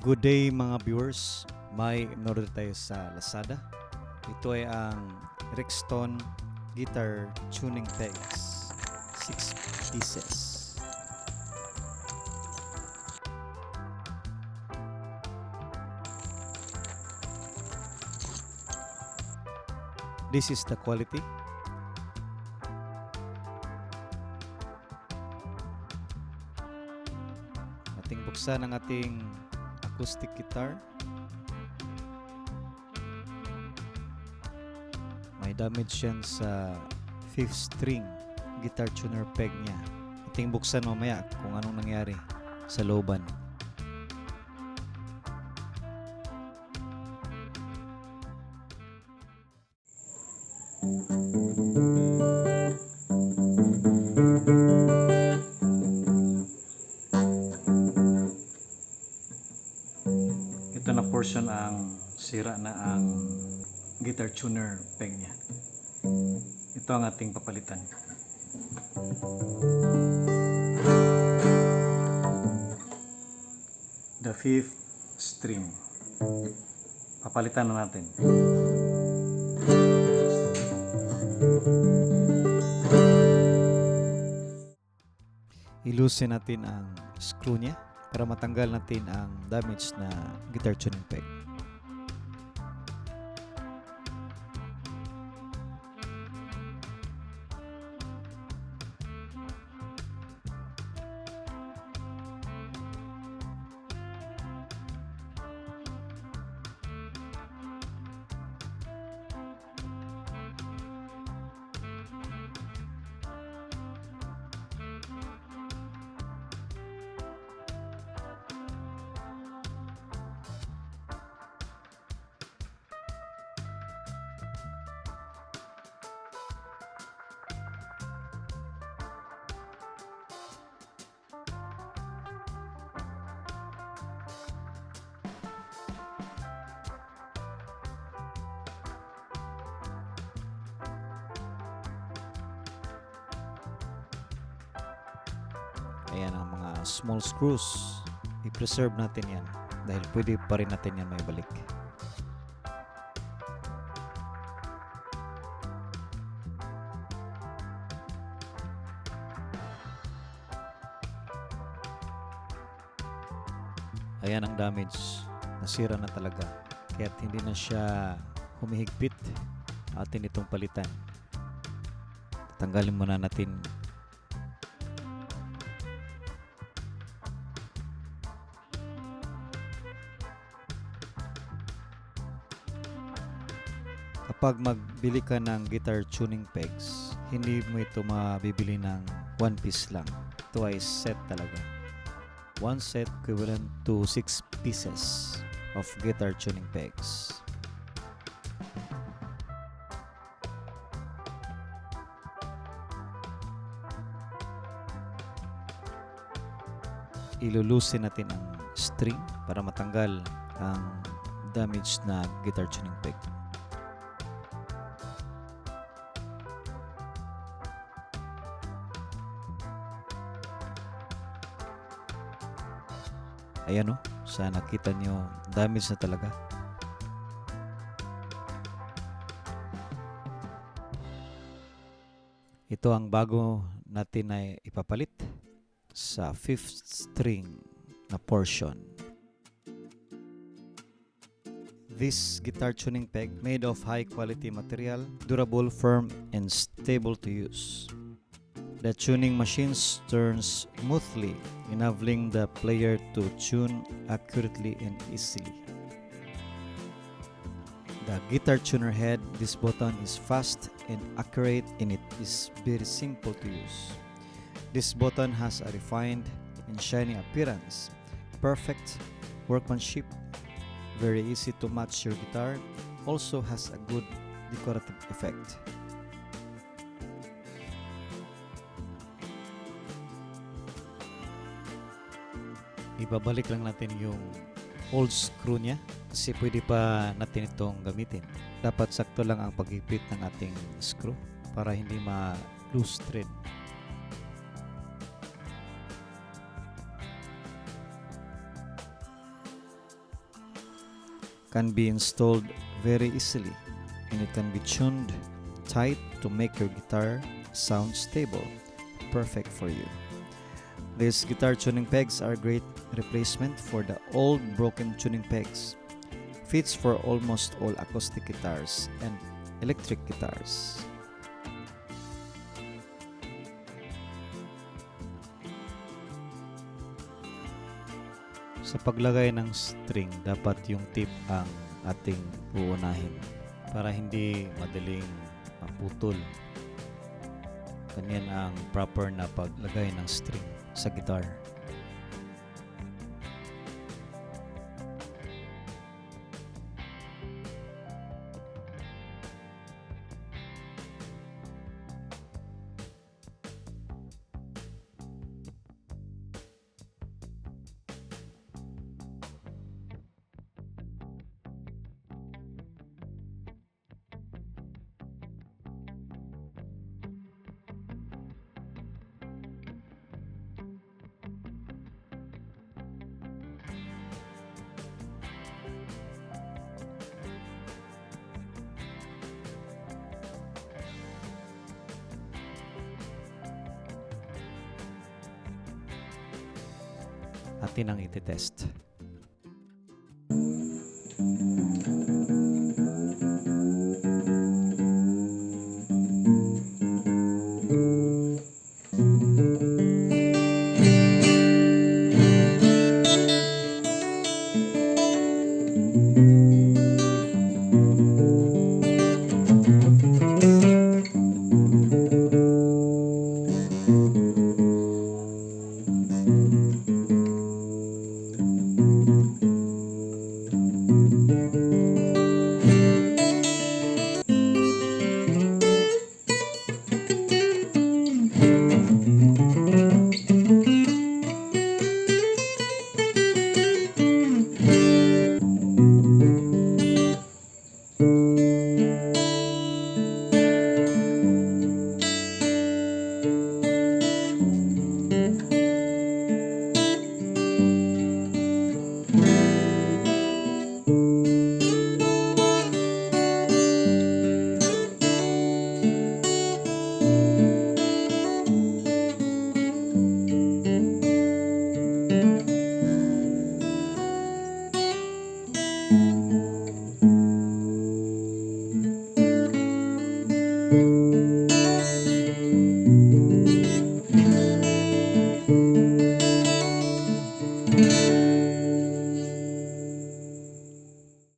Good day mga viewers, may inorder tayo sa Lazada. Ito ay ang Rexton Guitar Tuning Pegs, 6 pieces. This is the quality. Ating buksan ang ating acoustic guitar. May damage yan sa 5th string guitar tuner peg niya. Ating buksan mamaya kung anong nangyari sa looban. Ito na portion ang sira na ang guitar tuner peg niya. Ito ang ating papalitan. The 5th string. Papalitan na natin. Iloosen natin ang screw niya para matanggal natin ang damage na guitar tuning peg. Ayan ang mga small screws. I-preserve natin yan dahil pwede pa rin natin yan may balik. Ayan ang damage. Nasira na talaga. Kaya't hindi na siya humihigpit. Atin itong palitan. Tanggalin muna natin. Kapag magbili ka ng guitar tuning pegs, hindi mo ito mabibili ng one piece lang. Ito ay set talaga. One set equivalent to 6 pieces of guitar tuning pegs. Ilulusin natin ang string para matanggal ang damage na guitar tuning peg. Ayan o, sana nakita nyo, damage na talaga. Ito ang bago natin ay ipapalit sa 5th string na portion. This guitar tuning peg made of high quality material, durable, firm, and stable to use. The tuning machines turns smoothly, enabling the player to tune accurately and easily. The guitar tuner head, this button is fast and accurate and it is very simple to use. This button has a refined and shiny appearance, perfect workmanship, very easy to match your guitar, also has a good decorative effect. Ibabalik lang natin yung old screw niya kasi pwede pa natin itong gamitin. Dapat sakto lang ang pag-ipit ng ating screw para hindi ma-loose thread. can be installed very easily, and it can be tuned tight to make your guitar sound stable, perfect for you. These guitar tuning pegs are a great replacement for the old broken tuning pegs. Fits for almost all acoustic guitars and electric guitars. Sa paglagay ng string, dapat yung tip ang ating uunahin para hindi madaling maputol. Ganyan ang proper na paglagay ng string sa guitar. Atin ang iti-test.